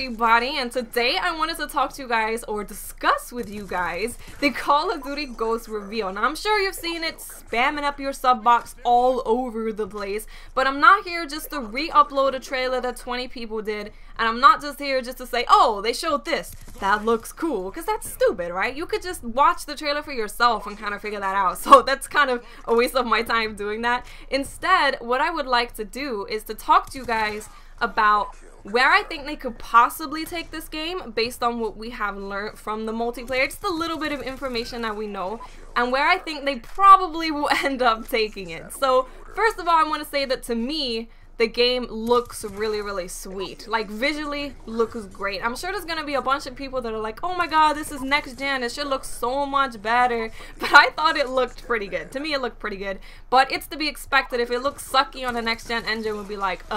everybody, and today I wanted to talk to you guys or discuss with you guys the Call of Duty Ghosts reveal. Now I'm sure you've seen it spamming up your sub box all over the place, but I'm not here just to re-upload a trailer that 20 people did, and I'm not just here just to say, oh, they showed this, that looks cool, because that's stupid, right? You could just watch the trailer for yourself and kind of figure that out, so that's kind of a waste of my time doing that. Instead, what I would like to do is to talk to you guys about where I think they could possibly take this game based on what we have learned from the multiplayer, just a little bit of information that we know, and where I think they probably will end up taking it. So first of all, I want to say that to me, the game looks really sweet. Like, visually looks great. I'm sure there's gonna be a bunch of people that are like, oh my god, this is next gen, it should look so much better, but I thought it looked pretty good. To me it looked pretty good, but it's to be expected. If it looks sucky on the next gen engine, we'll be like,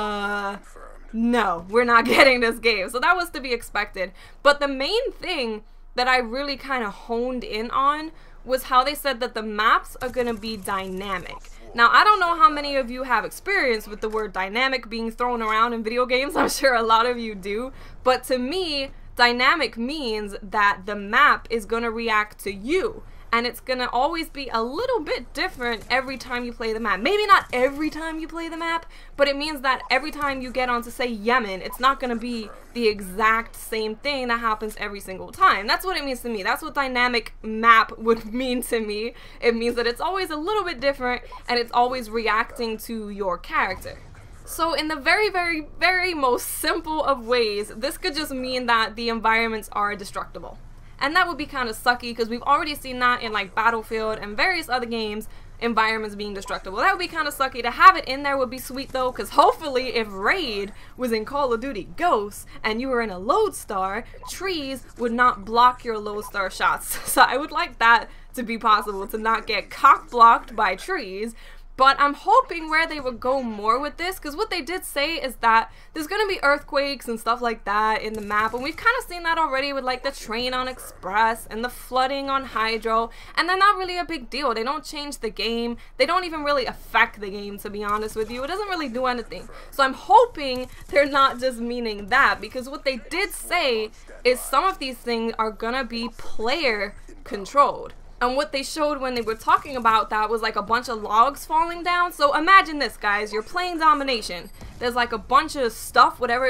no, we're not getting this game. So that was to be expected. But the main thing that I really kind of honed in on was how they said that the maps are gonna be dynamic. Now, I don't know how many of you have experience with the word dynamic being thrown around in video games. I'm sure a lot of you do. But to me, dynamic means that the map is going to react to you. And it's going to always be a little bit different every time you play the map. Maybe not every time you play the map, but it means that every time you get on to, say, Yemen, it's not going to be the exact same thing that happens every single time. That's what it means to me. That's what dynamic map would mean to me. It means that it's always a little bit different, and it's always reacting to your character. So in the very most simple of ways, this could just mean that the environments are destructible. And that would be kind of sucky because we've already seen that in like Battlefield and various other games, environments being destructible. That would be kind of sucky. To have it in there would be sweet though, because hopefully if Raid was in Call of Duty Ghosts and you were in a Lodestar, trees would not block your Lodestar shots. So I would like that to be possible, to not get cock blocked by trees. But I'm hoping where they would go more with this, because what they did say is that there's going to be earthquakes and stuff like that in the map, and we've kind of seen that already with like the train on Express and the flooding on Hydro, and they're not really a big deal. They don't change the game. They don't even really affect the game, to be honest with you. It doesn't really do anything. So I'm hoping they're not just meaning that, because what they did say is some of these things are going to be player controlled. And what they showed when they were talking about that was like a bunch of logs falling down. So imagine this, guys. You're playing Domination. There's like a bunch of stuff, whatever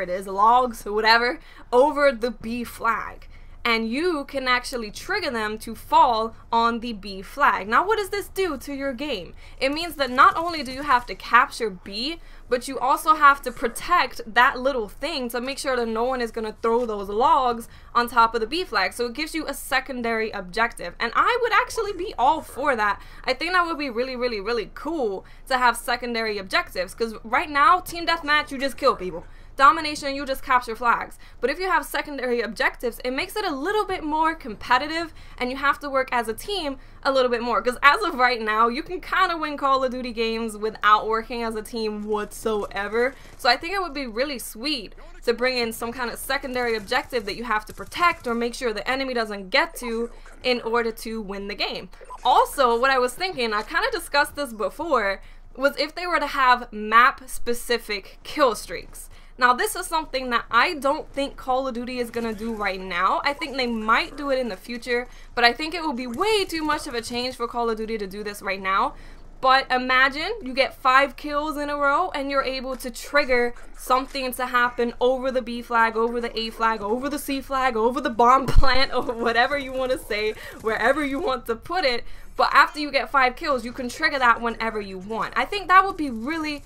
it is, logs or whatever, over the B flag. And you can actually trigger them to fall on the B flag. Now, what does this do to your game? It means that not only do you have to capture B, but you also have to protect that little thing to make sure that no one is going to throw those logs on top of the B flag. So it gives you a secondary objective. And I would actually be all for that. I think that would be really cool to have secondary objectives. Because right now, Team Deathmatch, you just kill people. Domination, you just capture flags. But if you have secondary objectives, it makes it a little bit more competitive, and you have to work as a team a little bit more. Because as of right now, you can kind of win Call of Duty games without working as a team whatsoever. So I think it would be really sweet to bring in some kind of secondary objective that you have to protect or make sure the enemy doesn't get to in order to win the game. Also, what I was thinking, I kind of discussed this before, was if they were to have map-specific kill streaks. Now, this is something that I don't think Call of Duty is going to do right now. I think they might do it in the future, but I think it will be way too much of a change for Call of Duty to do this right now. But imagine you get 5 kills in a row and you're able to trigger something to happen over the B flag, over the A flag, over the C flag, over the bomb plant, or whatever you want to say, wherever you want to put it. But after you get 5 kills, you can trigger that whenever you want. I think that would be really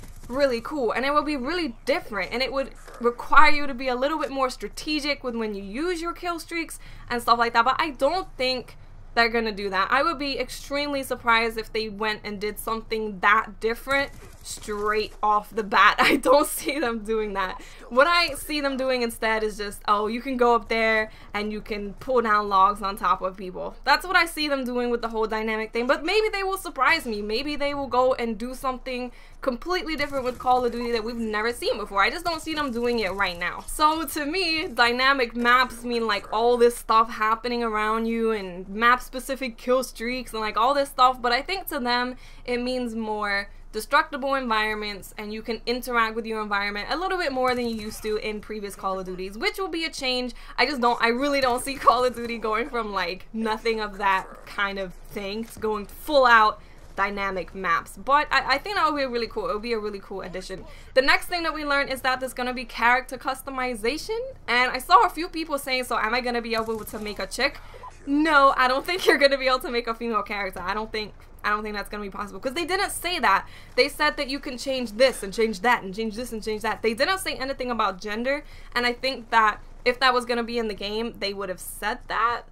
cool, and it would be really different, and it would require you to be a little bit more strategic with when you use your kill streaks and stuff like that. But I don't think they're gonna do that. I would be extremely surprised if they went and did something that different straight off the bat. I don't see them doing that. What I see them doing instead is just, oh, you can go up there and you can pull down logs on top of people. That's what I see them doing with the whole dynamic thing. But maybe they will surprise me. Maybe they will go and do something completely different with Call of Duty that we've never seen before. I just don't see them doing it right now. So to me, dynamic maps mean like all this stuff happening around you, and maps specific kill streaks and like all this stuff, but I think to them it means more destructible environments, and you can interact with your environment a little bit more than you used to in previous Call of Duties, which will be a change. I really don't see Call of Duty going from like nothing of that kind of thing to going full out dynamic maps, but I think that would be really cool. It would be a really cool addition. The next thing that we learned is that there's gonna be character customization, and I saw a few people saying, so am I gonna be able to make a chick? No, I don't think you're gonna be able to make a female character. I don't think that's gonna be possible, because they didn't say that. They said that you can change this and change that and change this and change that. They didn't say anything about gender, and I think that if that was gonna be in the game, they would have said that.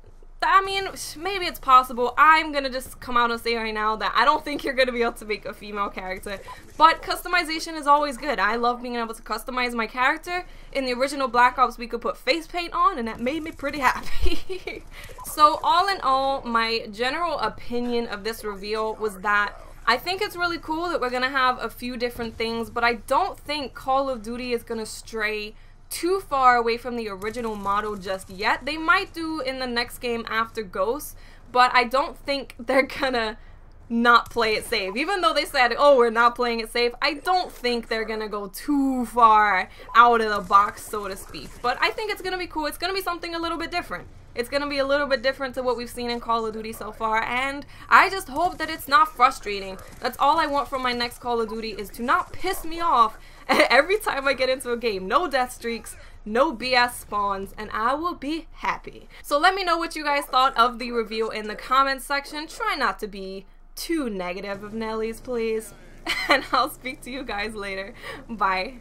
I mean, maybe it's possible. I'm gonna just come out and say right now that I don't think you're gonna be able to make a female character, but customization is always good. I love being able to customize my character. In the original Black Ops, we could put face paint on, and that made me pretty happy. So all in all, my general opinion of this reveal was that I think it's really cool that we're gonna have a few different things, but I don't think Call of Duty is gonna stray too far away from the original model just yet. They might do in the next game after Ghosts, but I don't think they're gonna not play it safe. Even though they said, oh, we're not playing it safe, I don't think they're gonna go too far out of the box, so to speak. But I think it's gonna be cool. It's gonna be something a little bit different. It's gonna be a little bit different to what we've seen in Call of Duty so far, and I just hope that it's not frustrating. That's all I want from my next Call of Duty, is to not piss me off every time I get into a game. No death streaks, no BS spawns, and I will be happy. So let me know what you guys thought of the reveal in the comments section. Try not to be too negative of Nellies, please. And I'll speak to you guys later. Bye.